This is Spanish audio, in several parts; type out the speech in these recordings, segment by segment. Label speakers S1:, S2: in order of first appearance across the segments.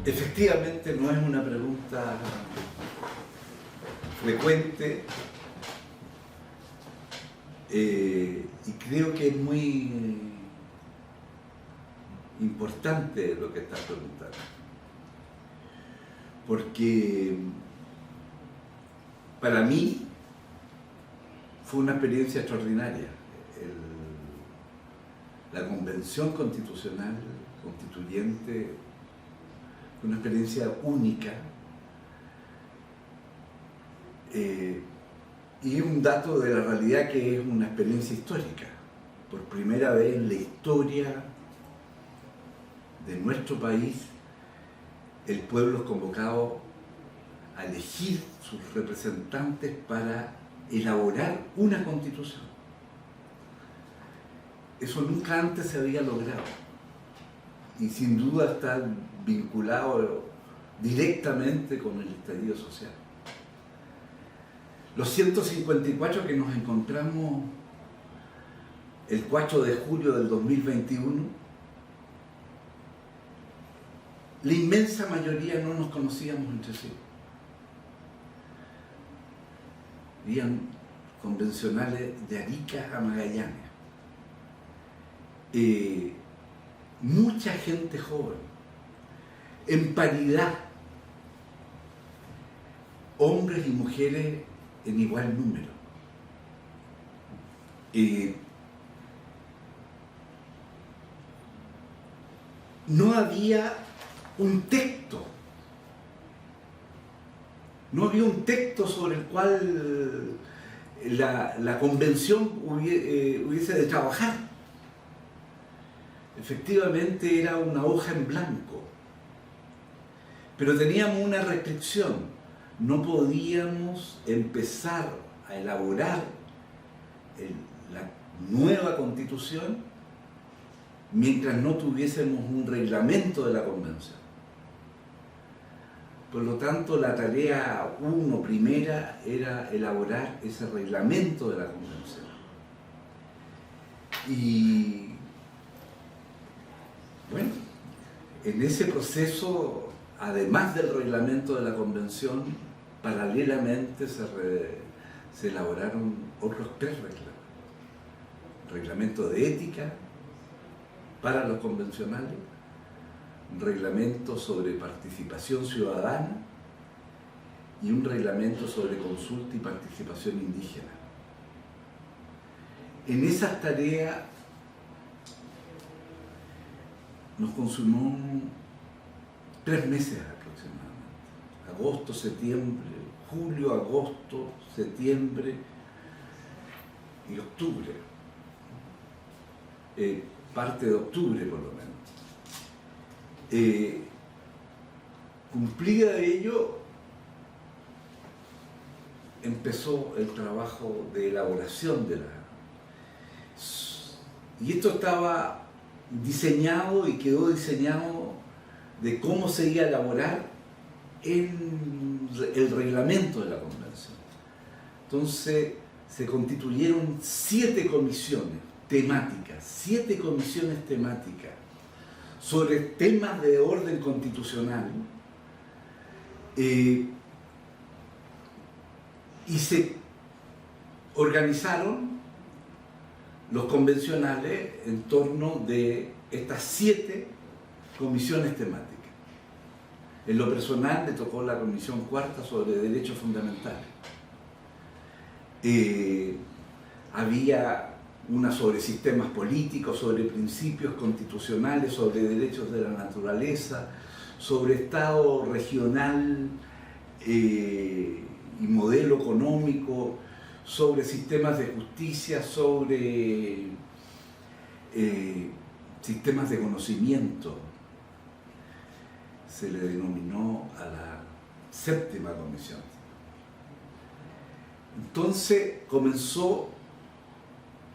S1: Efectivamente no es una pregunta frecuente y creo que es muy importante lo que estás preguntando, porque para mí fue una experiencia extraordinaria. La convención constitucional constituyente fue una experiencia única y un dato de la realidad que es una experiencia histórica. Por primera vez en la historia de nuestro país, el pueblo es convocado a elegir sus representantes para elaborar una constitución. Eso nunca antes se había logrado y sin duda está vinculado directamente con el estallido social. Los 154 que nos encontramos el 4 de julio del 2021, la inmensa mayoría no nos conocíamos entre sí. Habían convencionales de Arica a Magallanes. Mucha gente joven, en paridad, hombres y mujeres en igual número. No había un texto, sobre el cual la convención hubiese de trabajar. Efectivamente era una hoja en blanco, pero teníamos una restricción: no podíamos empezar a elaborar la nueva constitución mientras no tuviésemos un reglamento de la convención. Por lo tanto, la tarea primera era elaborar ese reglamento de la convención. Y bueno, en ese proceso, además del reglamento de la convención, paralelamente se elaboraron otros 3 reglamentos. Reglamento de ética para los convencionales, un reglamento sobre participación ciudadana y un reglamento sobre consulta y participación indígena. En esas tareas nos consumió 3 meses aproximadamente: agosto, septiembre, julio, agosto, septiembre y octubre, parte de octubre por lo menos. Cumplida de ello, empezó el trabajo de elaboración de y esto estaba diseñado y quedó diseñado de cómo se iba a elaborar el reglamento de la convención. Entonces se constituyeron 7 comisiones temáticas sobre temas de orden constitucional, y se organizaron los convencionales en torno de estas 7 comisiones temáticas. En lo personal me tocó la comisión 4ª sobre derechos fundamentales. Había una sobre sistemas políticos, sobre principios constitucionales, sobre derechos de la naturaleza, sobre Estado regional y modelo económico, sobre sistemas de justicia, sobre sistemas de conocimiento. Se le denominó a la 7ª comisión. Entonces comenzó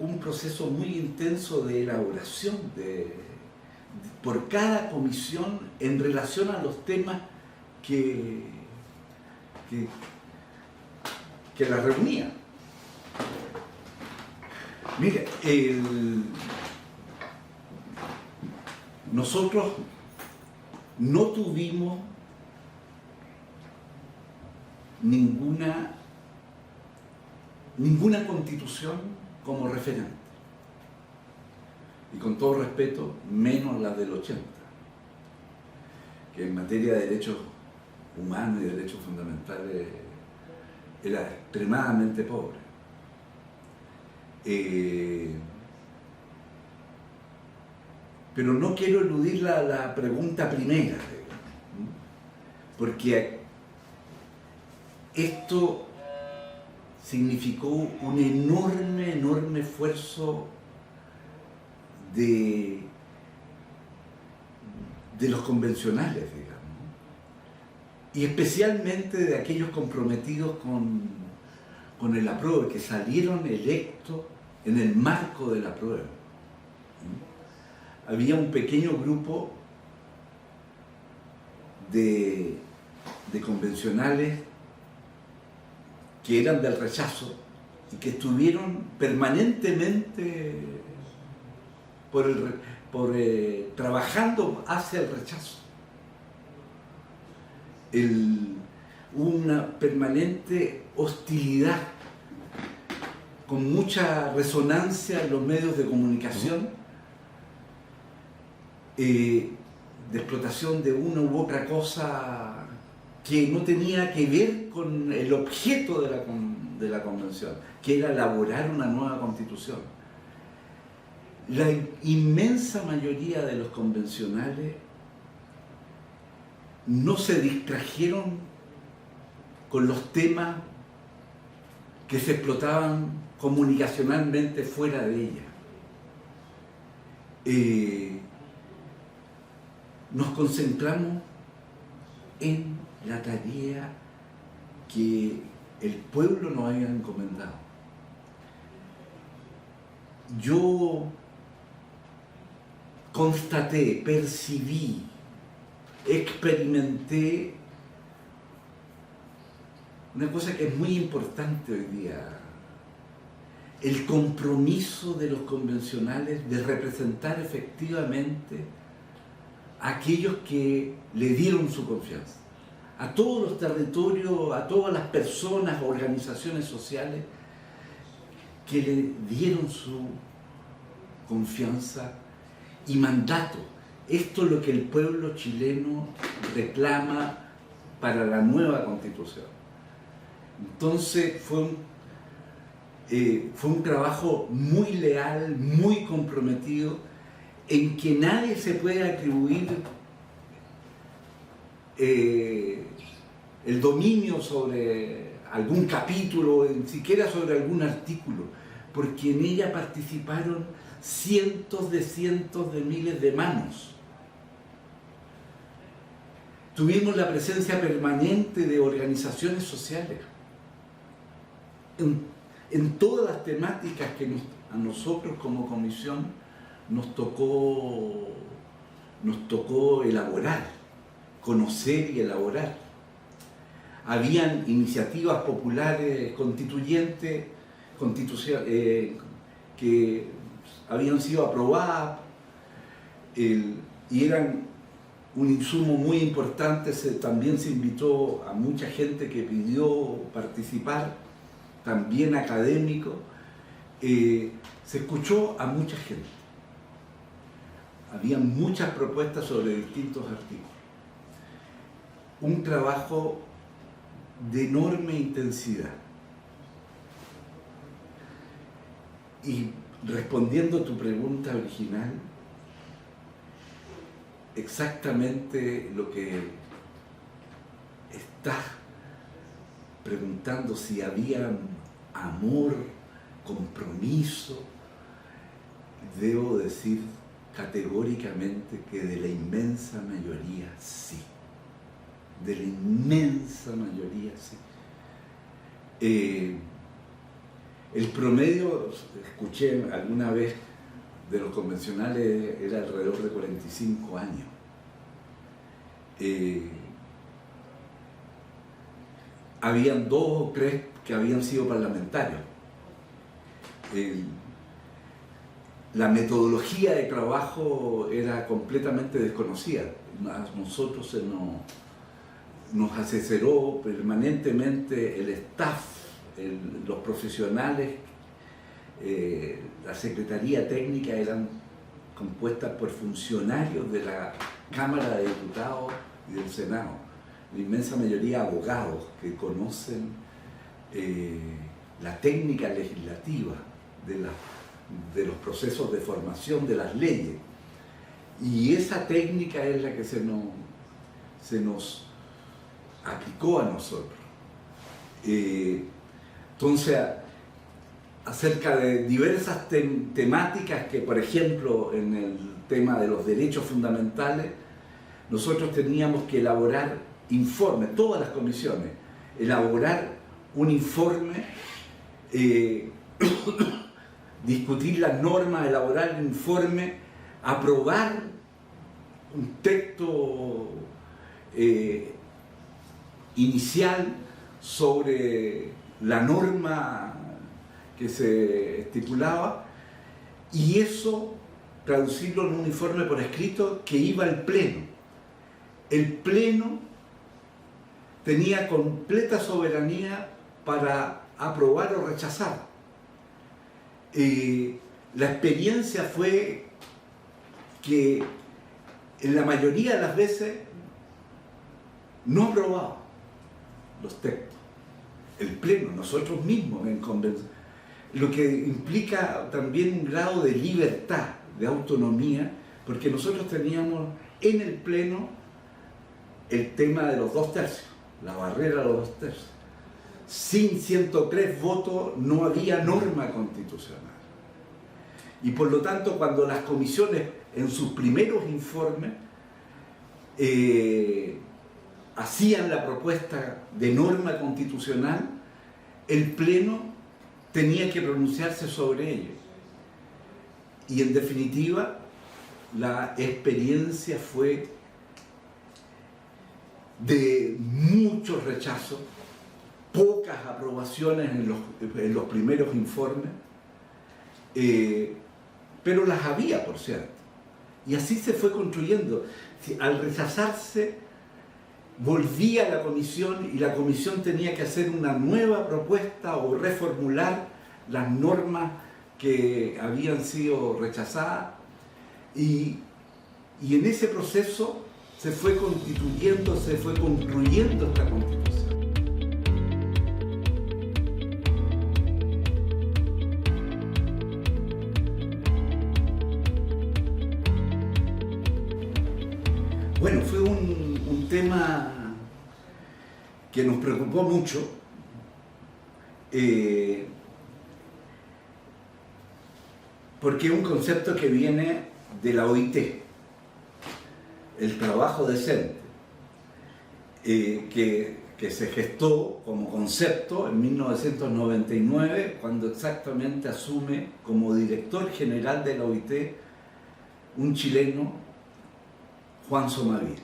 S1: un proceso muy intenso de elaboración por cada comisión en relación a los temas que la reunían. Mire, nosotros no tuvimos ninguna constitución como referente. Y con todo respeto, menos la del 80, que en materia de derechos humanos y derechos fundamentales era extremadamente pobre. Pero no quiero eludir la pregunta primera, porque esto significó un enorme esfuerzo de los convencionales, digamos, y especialmente de aquellos comprometidos con el apruebo, que salieron electos en el marco del apruebo. Había un pequeño grupo de convencionales que eran del rechazo y que estuvieron permanentemente trabajando hacia el rechazo. Una permanente hostilidad, con mucha resonancia en los medios de comunicación, de explotación de una u otra cosa que no tenía que ver con el objeto de la convención, que era elaborar una nueva constitución. La inmensa mayoría de los convencionales no se distrajeron con los temas que se explotaban comunicacionalmente fuera de ella. Nos concentramos en la tarea que el pueblo nos había encomendado. Yo constaté, percibí, experimenté una cosa que es muy importante hoy día: el compromiso de los convencionales de representar efectivamente a aquellos que le dieron su confianza, a todos los territorios, a todas las personas, organizaciones sociales que le dieron su confianza y mandato. Esto es lo que el pueblo chileno reclama para la nueva Constitución. Entonces fue un trabajo muy leal, muy comprometido, en que nadie se puede atribuir el dominio sobre algún capítulo, ni siquiera sobre algún artículo, porque en ella participaron cientos de miles de manos. Tuvimos la presencia permanente de organizaciones sociales en todas las temáticas que a nosotros como comisión nos tocó elaborar, conocer y elaborar. Habían iniciativas populares constituyentes que habían sido aprobadas y eran un insumo muy importante. También se invitó a mucha gente que pidió participar, también académicos. Se escuchó a mucha gente. Había muchas propuestas sobre distintos artículos. Un trabajo de enorme intensidad. Y respondiendo a tu pregunta original, exactamente lo que estás preguntando, si había amor, compromiso, debo decir categóricamente que de la inmensa mayoría sí. De la inmensa mayoría sí. El promedio, escuché alguna vez, de los convencionales era alrededor de 45 años. Habían 2 o 3 que habían sido parlamentarios. La metodología de trabajo era completamente desconocida. a nosotros nos asesoró permanentemente el staff, los profesionales, la Secretaría Técnica eran compuestas por funcionarios de la Cámara de Diputados y del Senado, la inmensa mayoría abogados que conocen la técnica legislativa de los procesos de formación de las leyes. Y esa técnica es la que se nos aplicó a nosotros. Entonces, acerca de diversas temáticas que, por ejemplo, en el tema de los derechos fundamentales, nosotros teníamos que elaborar informes, todas las comisiones, elaborar un informe, discutir las normas, elaborar el informe, aprobar un texto inicial sobre la norma que se estipulaba, y eso traducirlo en un informe por escrito que iba al Pleno. El Pleno tenía completa soberanía para aprobar o rechazar. La experiencia fue que en la mayoría de las veces no aprobaba los textos. El Pleno, nosotros mismos en convención, lo que implica también un grado de libertad, de autonomía, porque nosotros teníamos en el Pleno el tema de los 2/3, la barrera de los 2/3. Sin 103 votos no había norma constitucional. Y por lo tanto, cuando las comisiones en sus primeros informes hacían la propuesta de norma constitucional, el Pleno tenía que pronunciarse sobre ello. Y en definitiva, la experiencia fue de muchos rechazos, pocas aprobaciones en los primeros informes, pero las había, por cierto. Y así se fue construyendo. Al rechazarse, volvía a la comisión y la comisión tenía que hacer una nueva propuesta o reformular las normas que habían sido rechazadas, y en ese proceso se fue constituyendo, se fue construyendo esta Constitución. Bueno, fue un tema que nos preocupó mucho, porque es un concepto que viene de la OIT, el trabajo decente, que se gestó como concepto en 1999, cuando exactamente asume como director general de la OIT un chileno, Juan Somavir,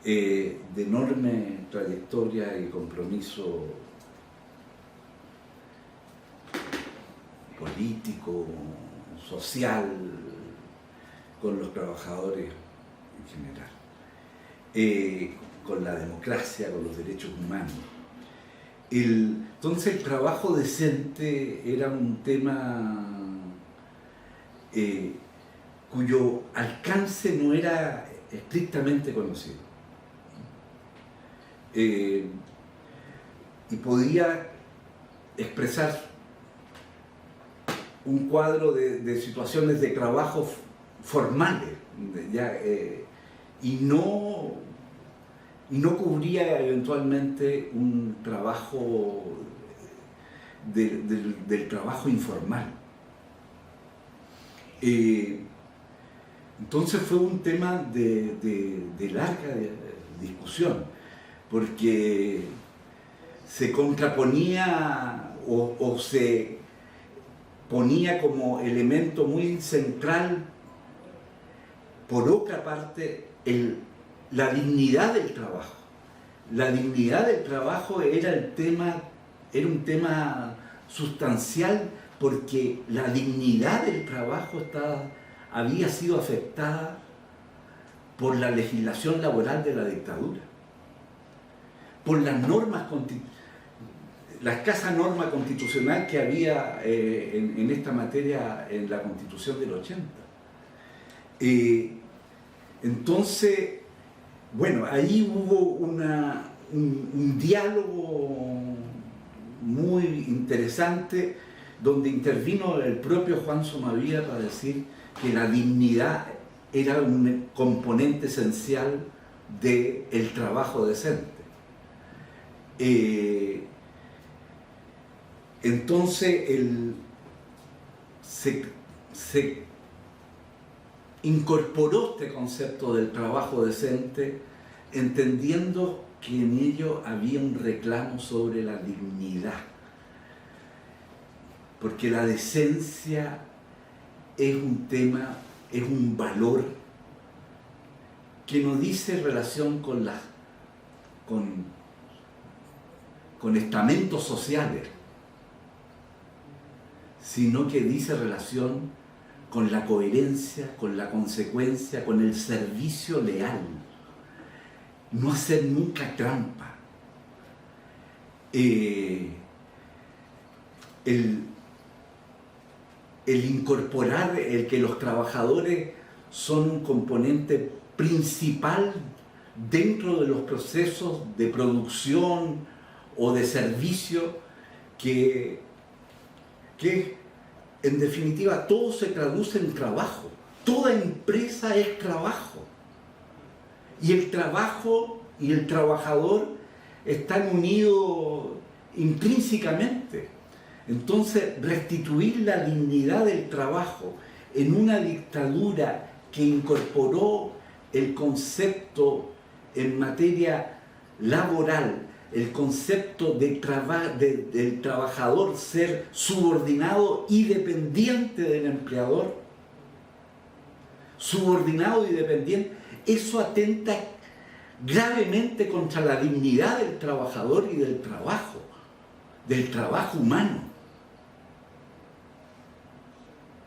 S1: de enorme trayectoria y compromiso político, social, con los trabajadores en general, con la democracia, con los derechos humanos. Entonces el trabajo decente era un tema cuyo alcance no era estrictamente conocido. Y podía expresar un cuadro de situaciones de trabajo formales, y no cubría eventualmente un trabajo del trabajo informal. Entonces fue un tema de larga discusión, porque se contraponía o se ponía como elemento muy central, por otra parte, la dignidad del trabajo. La dignidad del trabajo era un tema sustancial, porque la dignidad del trabajo había sido afectada por la legislación laboral de la dictadura, por las normas, la escasa norma constitucional que había en esta materia en la Constitución del 80. Entonces, bueno, ahí hubo un diálogo muy interesante donde intervino el propio Juan Somavia para decir que la dignidad era un componente esencial del trabajo decente. Entonces se incorporó este concepto del trabajo decente, entendiendo que en ello había un reclamo sobre la dignidad, porque la decencia es un tema, es un valor que no dice relación con estamentos sociales, sino que dice relación con la coherencia, con la consecuencia, con el servicio leal. No hacer nunca trampa. El incorporar el que los trabajadores son un componente principal dentro de los procesos de producción o de servicio que en definitiva todo se traduce en trabajo. Toda empresa es trabajo. Y el trabajo y el trabajador están unidos intrínsecamente. Entonces, restituir la dignidad del trabajo en una dictadura que incorporó el concepto en materia laboral, el concepto del trabajador ser subordinado y dependiente del empleador, subordinado y dependiente, eso atenta gravemente contra la dignidad del trabajador y del trabajo humano.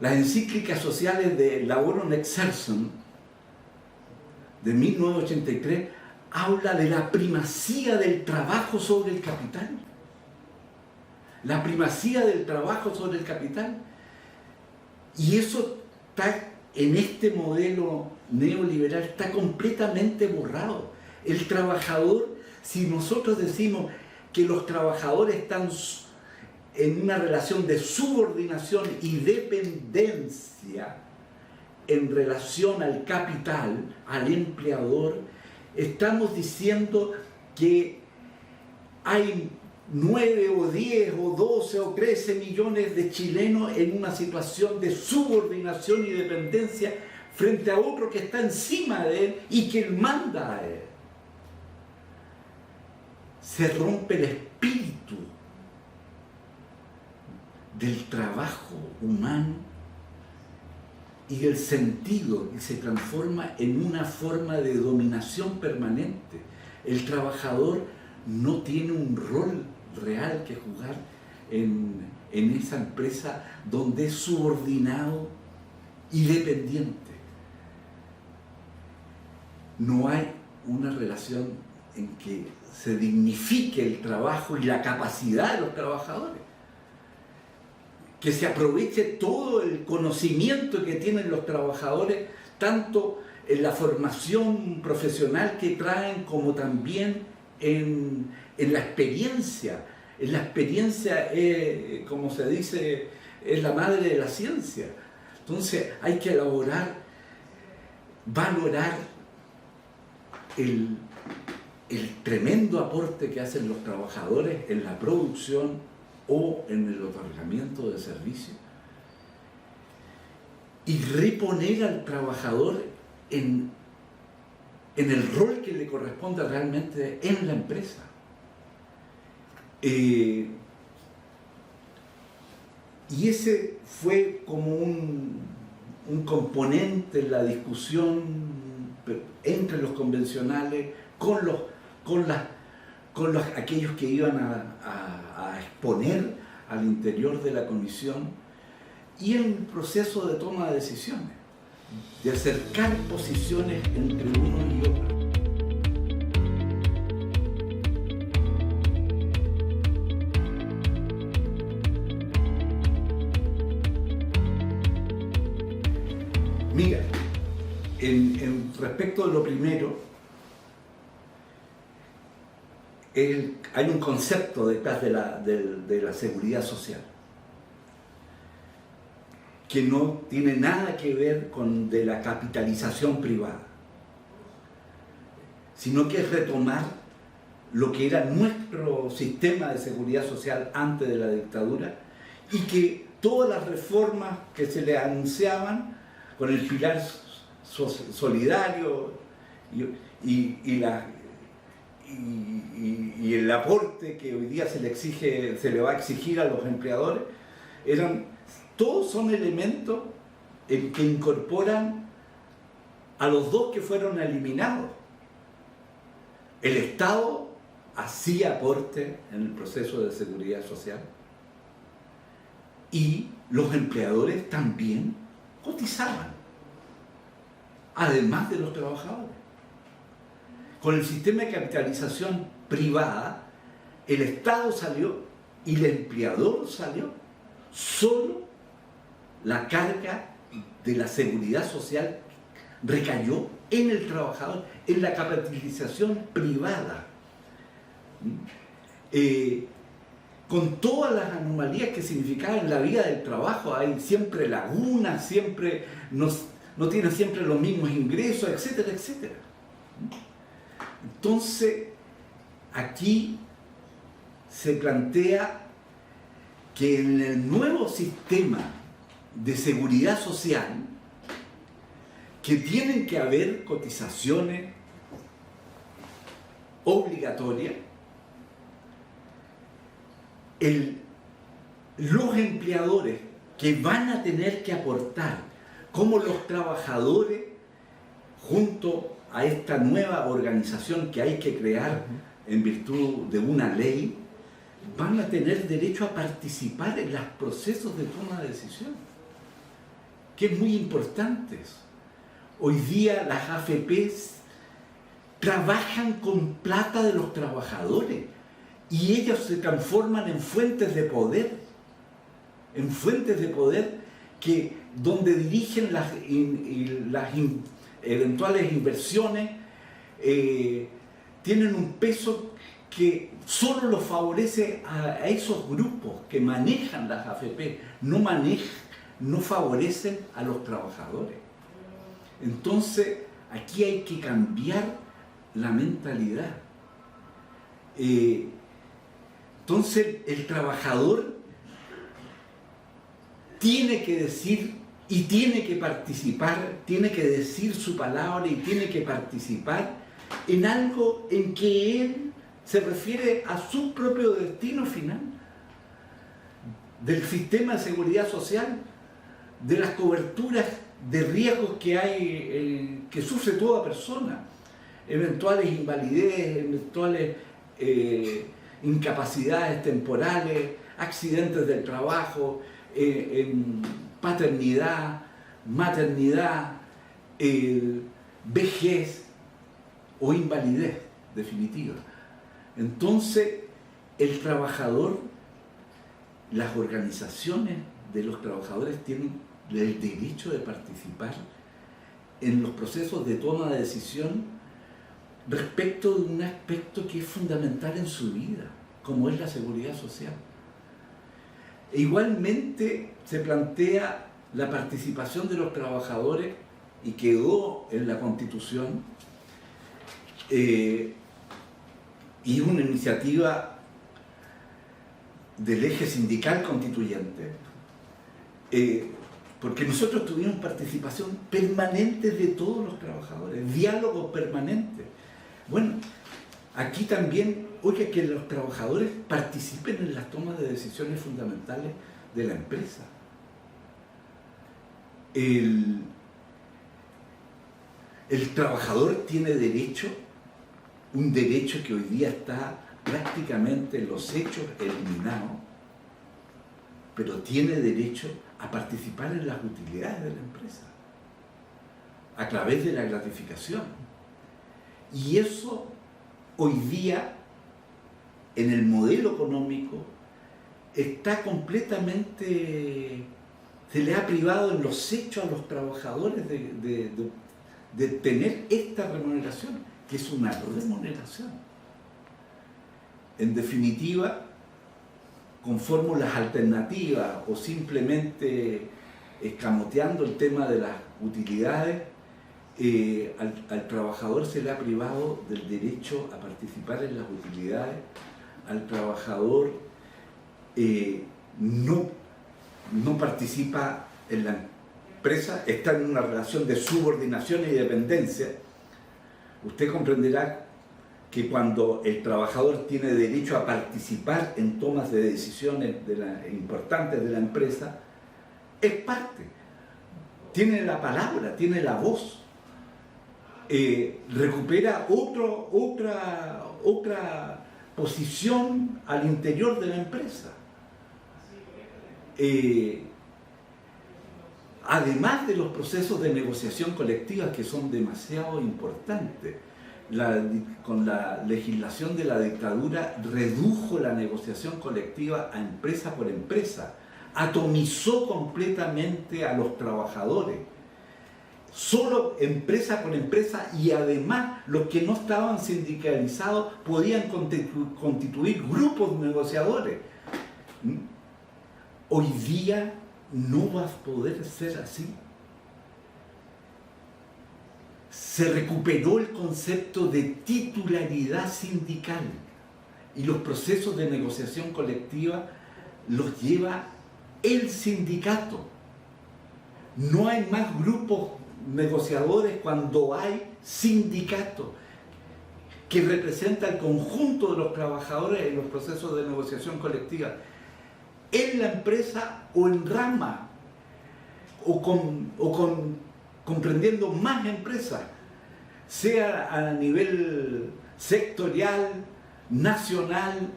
S1: Las encíclicas sociales de Laborum Exercens de 1983 habla de la primacía del trabajo sobre el capital. La primacía del trabajo sobre el capital. Y eso está en este modelo neoliberal, está completamente borrado. El trabajador, si nosotros decimos que los trabajadores están en una relación de subordinación y dependencia en relación al capital, al empleador, estamos diciendo que hay 9 o 10 o 12 o 13 millones de chilenos en una situación de subordinación y dependencia frente a otro que está encima de él y que él manda a él. Se rompe el espíritu del trabajo humano y el sentido, y se transforma en una forma de dominación permanente. El trabajador no tiene un rol real que jugar en esa empresa donde es subordinado y dependiente. No hay una relación en que se dignifique el trabajo y la capacidad de los trabajadores, que se aproveche todo el conocimiento que tienen los trabajadores, tanto en la formación profesional que traen como también en la experiencia. En la experiencia, como se dice, es la madre de la ciencia. Entonces hay que valorar el tremendo aporte que hacen los trabajadores en la producción o en el otorgamiento de servicios, y reponer al trabajador en el rol que le corresponde realmente en la empresa. Y ese fue como un componente en la discusión entre los convencionales con aquellos que iban a exponer al interior de la comisión y en el proceso de toma de decisiones. de acercar posiciones entre uno y otro. Mira, respecto de lo primero, hay un concepto detrás de la seguridad social que no tiene nada que ver con de la capitalización privada, sino que es retomar lo que era nuestro sistema de seguridad social antes de la dictadura, y que todas las reformas que se le anunciaban con el pilar solidario y el aporte que hoy día se le va a exigir a los empleadores, todos son elementos que incorporan a los dos que fueron eliminados. El Estado hacía aporte en el proceso de seguridad social y los empleadores también cotizaban, además de los trabajadores. Con el sistema de capitalización privada, el Estado salió y el empleador salió. Solo la carga de la seguridad social recayó en el trabajador, en la capitalización privada. Con todas las anomalías que significaba en la vida del trabajo, hay siempre lagunas, no tiene siempre los mismos ingresos, etcétera, etcétera. Entonces, aquí se plantea que en el nuevo sistema de seguridad social, que tienen que haber cotizaciones obligatorias, los empleadores que van a tener que aportar, como los trabajadores, junto a esta nueva organización que hay que crear en virtud de una ley, van a tener derecho a participar en los procesos de toma de decisión, que es muy importante. Hoy día las AFPs trabajan con plata de los trabajadores y ellos se transforman en fuentes de poder, donde dirigen las eventuales inversiones, tienen un peso que solo los favorece a esos grupos que manejan las AFP, no favorecen a los trabajadores. Entonces, aquí hay que cambiar la mentalidad. Entonces, el trabajador tiene que decir y tiene que participar, tiene que decir su palabra y tiene que participar en algo en que él se refiere a su propio destino final, del sistema de seguridad social, de las coberturas de riesgos que hay, que sufre toda persona, eventuales invalidez, eventuales incapacidades temporales, accidentes del trabajo, paternidad, maternidad, vejez o invalidez definitiva. Entonces, el trabajador, las organizaciones de los trabajadores tienen el derecho de participar en los procesos de toma de decisión respecto de un aspecto que es fundamental en su vida, como es la seguridad social. E igualmente se plantea la participación de los trabajadores, y quedó en la Constitución, y una iniciativa del eje sindical constituyente, porque nosotros tuvimos participación permanente de todos los trabajadores, diálogo permanente. Bueno, aquí también, oiga, que los trabajadores participen en las tomas de decisiones fundamentales de la empresa. El trabajador tiene derecho, un derecho que hoy día está prácticamente en los hechos eliminado, pero tiene derecho a participar en las utilidades de la empresa. a través de la gratificación. Y eso hoy día, en el modelo económico, está completamente, se le ha privado en los hechos a los trabajadores de tener esta remuneración, que es una remuneración. En definitiva, con fórmulas alternativas o simplemente escamoteando el tema de las utilidades, al trabajador se le ha privado del derecho a participar en las utilidades, al trabajador no participa en la empresa, está en una relación de subordinación y dependencia. Usted comprenderá que cuando el trabajador tiene derecho a participar en tomas de decisiones importantes de la empresa, es parte, tiene la palabra, tiene la voz, recupera otra posición al interior de la empresa. Además de los procesos de negociación colectiva, que son demasiado importantes, con la legislación de la dictadura redujo la negociación colectiva a empresa por empresa, atomizó completamente a los trabajadores, solo empresa por empresa, y además los que no estaban sindicalizados podían constituir grupos negociadores. Hoy día no va a poder ser así. Se recuperó el concepto de titularidad sindical y los procesos de negociación colectiva los lleva el sindicato. No hay más grupos negociadores cuando hay sindicato que representa el conjunto de los trabajadores en los procesos de negociación colectiva, en la empresa o en rama, comprendiendo más empresas, sea a nivel sectorial, nacional,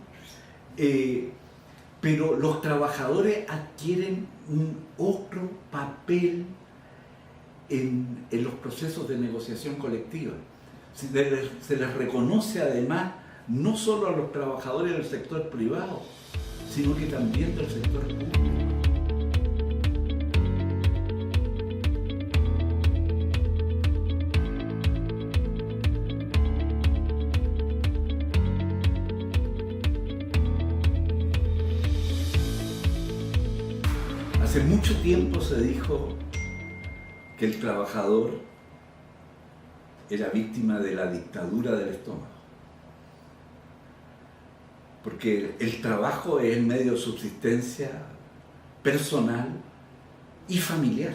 S1: pero los trabajadores adquieren un otro papel en los procesos de negociación colectiva. Se les reconoce además no solo a los trabajadores del sector privado, sino que también del sector público. Hace mucho tiempo se dijo que el trabajador era víctima de la dictadura del estómago, porque el trabajo es el medio de subsistencia personal y familiar,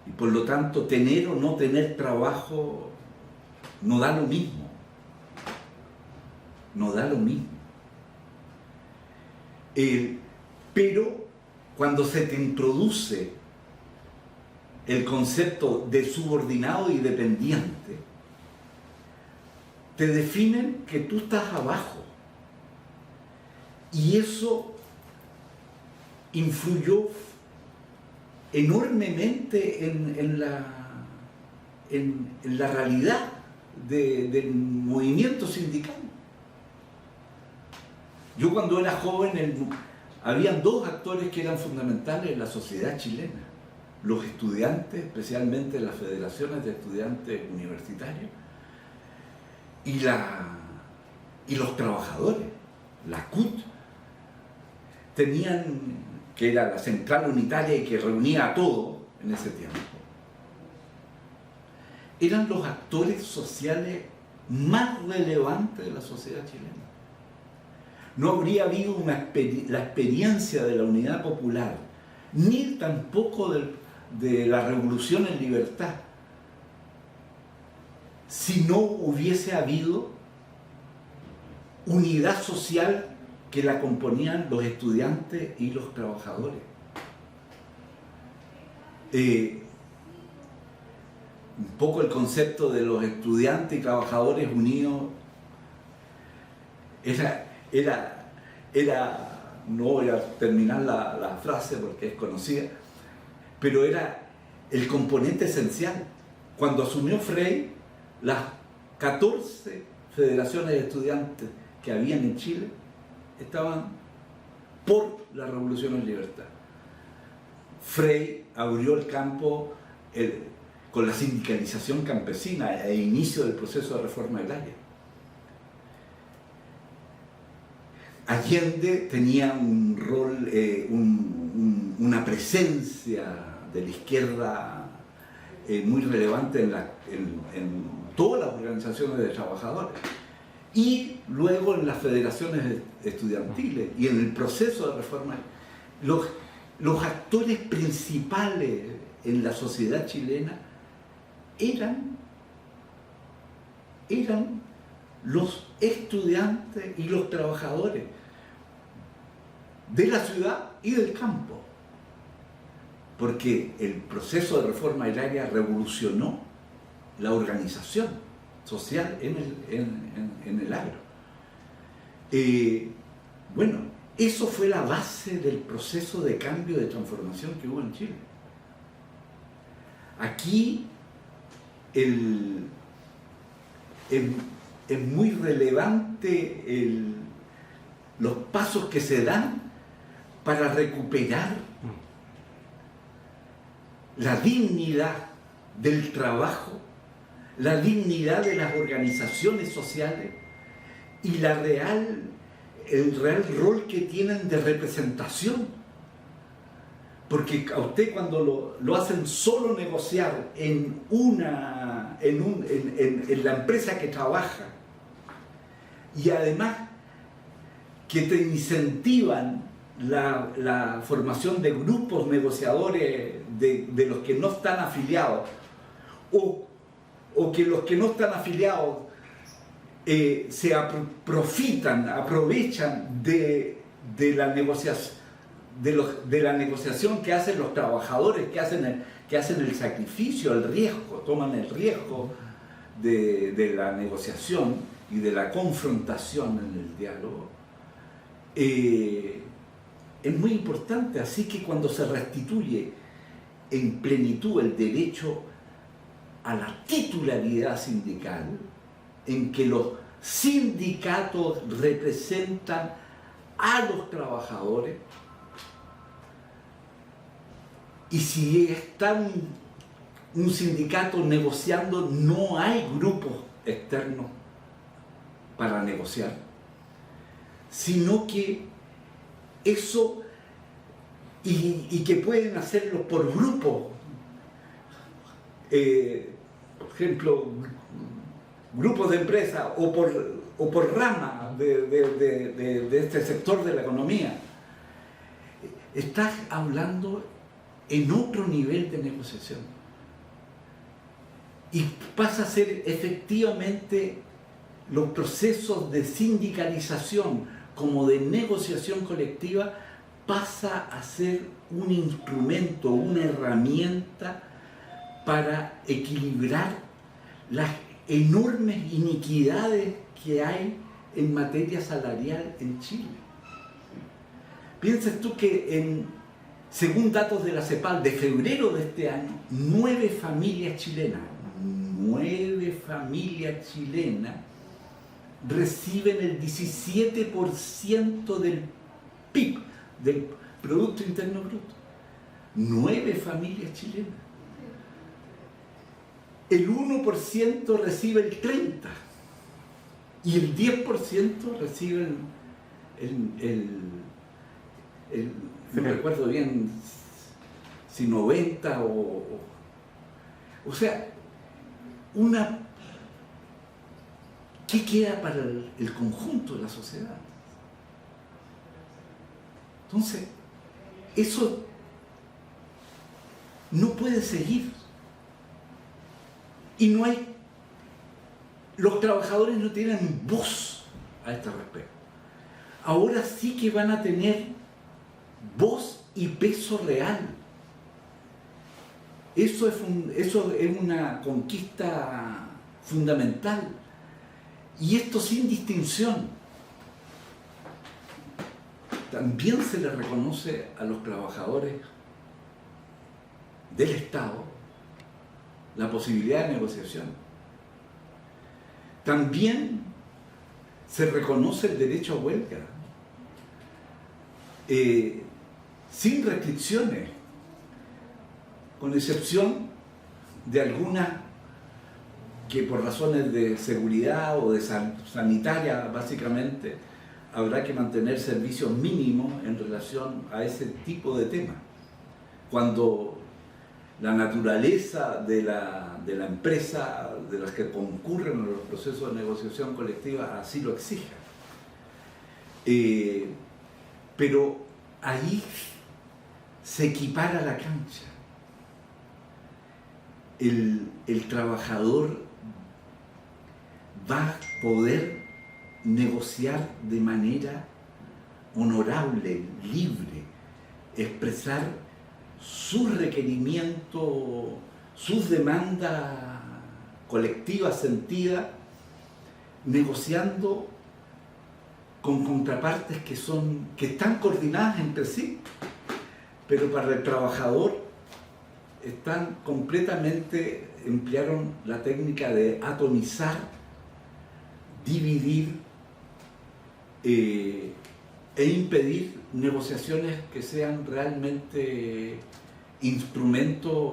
S1: y por lo tanto tener o no tener trabajo no da lo mismo, no da lo mismo. Pero cuando se te introduce el concepto de subordinado y dependiente, te definen que tú estás abajo. Y eso influyó enormemente en la realidad del movimiento sindical. Yo cuando era joven, habían dos actores que eran fundamentales en la sociedad chilena: los estudiantes, especialmente las federaciones de estudiantes universitarios, y los trabajadores. La CUT que era la central unitaria y que reunía a todos en ese tiempo, eran los actores sociales más relevantes de la sociedad chilena. No habría habido la experiencia de la unidad popular, ni tampoco de la revolución en libertad, si no hubiese habido unidad social que la componían los estudiantes y los trabajadores. Un poco el concepto de los estudiantes y trabajadores unidos no voy a terminar la frase porque es conocida, pero era el componente esencial. Cuando asumió Frei, las 14 federaciones de estudiantes que habían en Chile estaban por la revolución en libertad. Frei abrió el campo con la sindicalización campesina e inicio del proceso de reforma agraria. Allende tenía un rol, una presencia de la izquierda muy relevante en todas las organizaciones de trabajadores y luego en las federaciones estudiantiles y en el proceso de reforma. Los actores principales en la sociedad chilena eran los estudiantes y los trabajadores de la ciudad y del campo, porque el proceso de reforma agraria revolucionó la organización social en el agro. Bueno, eso fue la base del proceso de cambio, de transformación que hubo en Chile. Aquí es muy relevante los pasos que se dan para recuperar la dignidad del trabajo, la dignidad de las organizaciones sociales y el real rol que tienen de representación. Porque a usted cuando lo hacen solo negociar en la empresa que trabaja y además que te incentivan la formación de grupos negociadores de los que no están afiliados o que los que no están afiliados aprovechan de la negociación que hacen los trabajadores, que hacen el sacrificio, el riesgo, toman el riesgo de la negociación y de la confrontación en el diálogo, es muy importante. Así que cuando se restituye en plenitud el derecho a la titularidad sindical, en que los sindicatos representan a los trabajadores, y si está un sindicato negociando, no hay grupos externos para negociar, sino que eso, y que pueden hacerlo por grupos, por ejemplo, grupos de empresas o por rama de este sector de la economía. Estás hablando en otro nivel de negociación y pasa a ser efectivamente los procesos de sindicalización como de negociación colectiva, pasa a ser un instrumento, una herramienta para equilibrar las enormes iniquidades que hay en materia salarial en Chile. Piensas tú que según datos de la CEPAL de febrero de este año, 9 familias chilenas reciben el 17% del PIB, del Producto Interno Bruto. 9 familias chilenas. El 1% recibe el 30% y el 10% reciben no recuerdo bien si 90 o sea, ¿qué queda para el conjunto de la sociedad? Entonces, eso no puede seguir. Y los trabajadores no tienen voz a este respecto. Ahora sí que van a tener voz y peso real. Eso es una conquista fundamental. Y esto sin distinción. También se le reconoce a los trabajadores del Estado la posibilidad de negociación. También se reconoce el derecho a huelga, sin restricciones, con excepción de algunas que por razones de seguridad o de sanitaria básicamente habrá que mantener servicios mínimos en relación a ese tipo de temas. Cuando la naturaleza de la empresa, de las que concurren en los procesos de negociación colectiva, así lo exija. Pero ahí se equipara la cancha. El trabajador va a poder negociar de manera honorable, libre, expresar sus requerimientos, sus demandas colectivas sentidas, negociando con contrapartes que están coordinadas entre sí, pero para el trabajador están completamente, emplearon la técnica de atomizar, dividir e impedir negociaciones que sean realmente instrumentos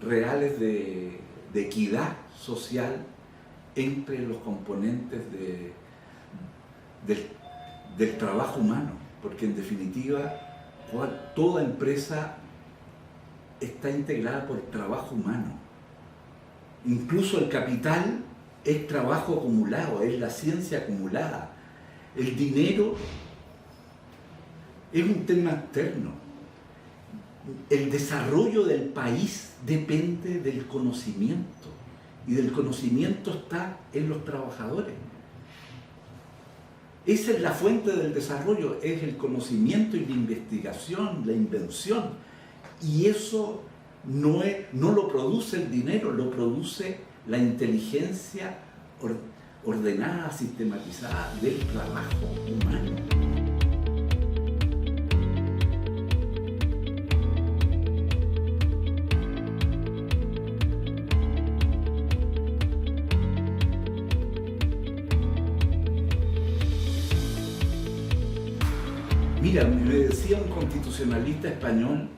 S1: reales de equidad social entre los componentes del trabajo humano, porque en definitiva toda empresa está integrada por trabajo humano. Incluso el capital es trabajo acumulado, es la ciencia acumulada. El dinero es un tema externo. El desarrollo del país depende del conocimiento, y del conocimiento está en los trabajadores. Esa es la fuente del desarrollo, es el conocimiento y la investigación, la invención. Y eso no lo produce el dinero, lo produce la inteligencia ordenada, sistematizada del trabajo humano. Mira, me decía un constitucionalista español,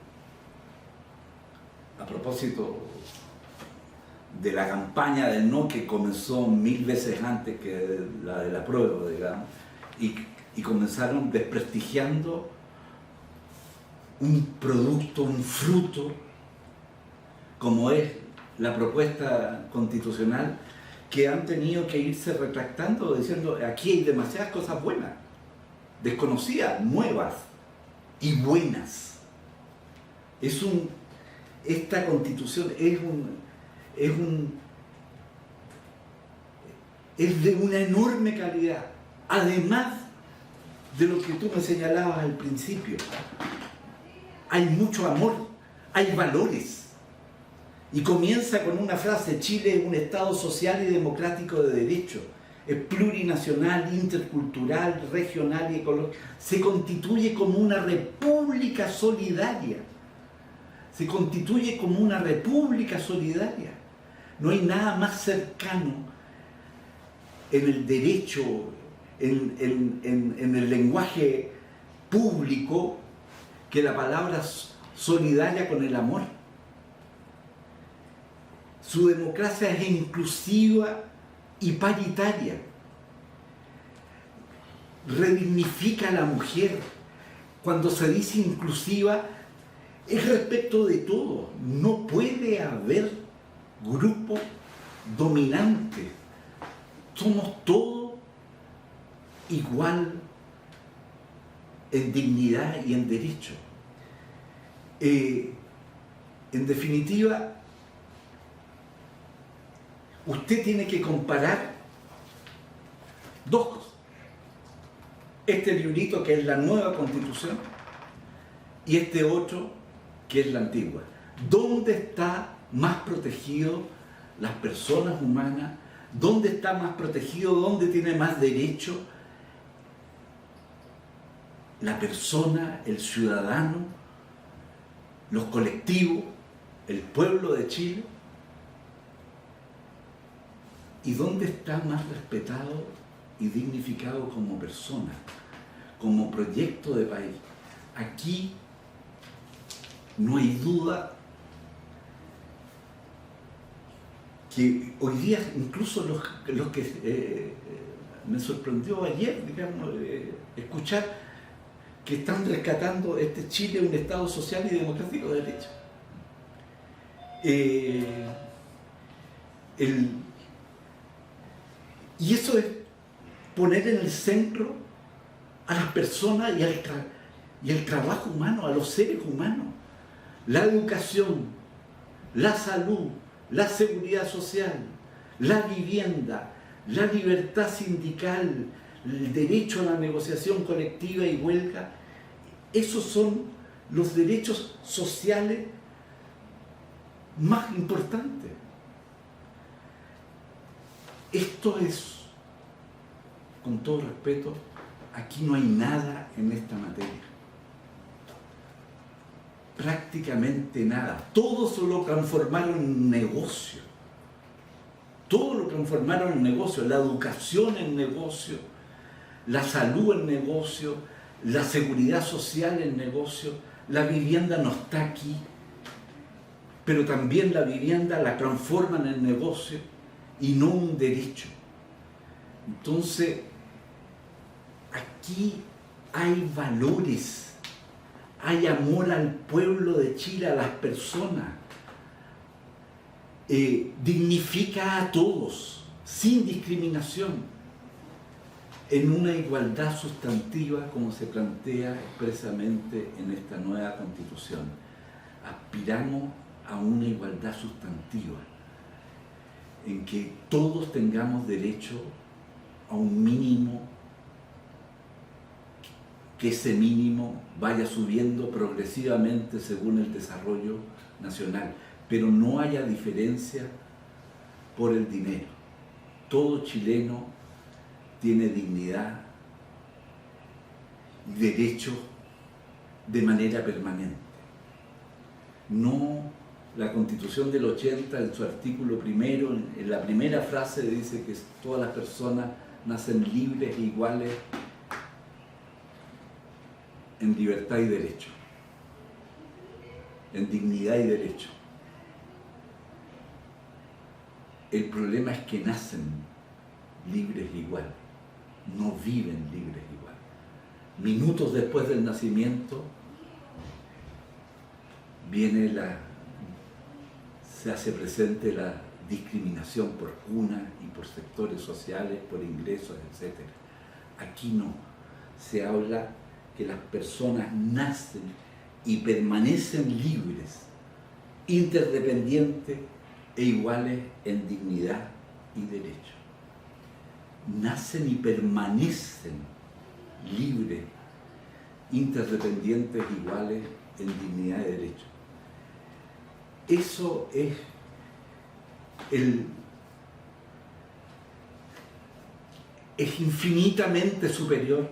S1: a propósito de la campaña del no, que comenzó 1000 veces antes que la del apruebo, digamos, y comenzaron desprestigiando un producto, un fruto, como es la propuesta constitucional, que han tenido que irse retractando, diciendo aquí hay demasiadas cosas buenas, desconocidas, nuevas y buenas. Esta constitución es de una enorme calidad, además de lo que tú me señalabas al principio. Hay mucho amor, hay valores. Y comienza con una frase: Chile es un Estado social y democrático de derecho, es plurinacional, intercultural, regional y ecológico. Se constituye como una república solidaria. Se constituye como una república solidaria. No hay nada más cercano en el derecho, en el lenguaje público, que la palabra solidaria con el amor. Su democracia es inclusiva y paritaria. Redignifica a la mujer. Cuando se dice inclusiva, es respecto de todo. No puede haber grupo dominante. Somos todos igual en dignidad y en derecho. En definitiva, usted tiene que comparar dos cosas. Este librito, que es la nueva Constitución, y este otro, que es la antigua. ¿Dónde está más protegido las personas humanas? ¿Dónde está más protegido? ¿Dónde tiene más derecho la persona, el ciudadano, los colectivos, el pueblo de Chile? ¿Y dónde está más respetado y dignificado como persona, como proyecto de país? Aquí no hay duda que hoy día incluso los que me sorprendió ayer, digamos, escuchar que están rescatando este Chile un Estado social y democrático de derecho. Y eso es poner en el centro a las personas y al trabajo humano, a los seres humanos. La educación, la salud, la seguridad social, la vivienda, la libertad sindical, el derecho a la negociación colectiva y huelga. Esos son los derechos sociales más importantes. Esto es, con todo respeto, aquí no hay nada en esta materia. Prácticamente nada. Todo se lo transformaron en negocio. Todo lo transformaron en negocio. La educación en negocio, la salud en negocio, la seguridad social en negocio. La vivienda no está aquí, pero también la vivienda la transforman en negocio y no un derecho. Entonces, aquí hay valores, hay amor al pueblo de Chile, a las personas. Dignifica a todos, sin discriminación, en una igualdad sustantiva como se plantea expresamente en esta nueva Constitución. Aspiramos a una igualdad sustantiva, en que todos tengamos derecho a un mínimo, que ese mínimo vaya subiendo progresivamente según el desarrollo nacional, pero no haya diferencia por el dinero. Todo chileno tiene dignidad y derecho de manera permanente. No, la Constitución del 80, en su artículo primero, en la primera frase dice que todas las personas nacen libres e iguales en libertad y derecho, en dignidad y derecho. El problema es que nacen libres e iguales, no viven libres e iguales. Minutos después del nacimiento se hace presente la discriminación por cuna y por sectores sociales, por ingresos, etc. Aquí no, se habla que las personas nacen y permanecen libres, interdependientes e iguales en dignidad y derecho. Nacen y permanecen libres, interdependientes, iguales en dignidad y derecho. Eso es infinitamente superior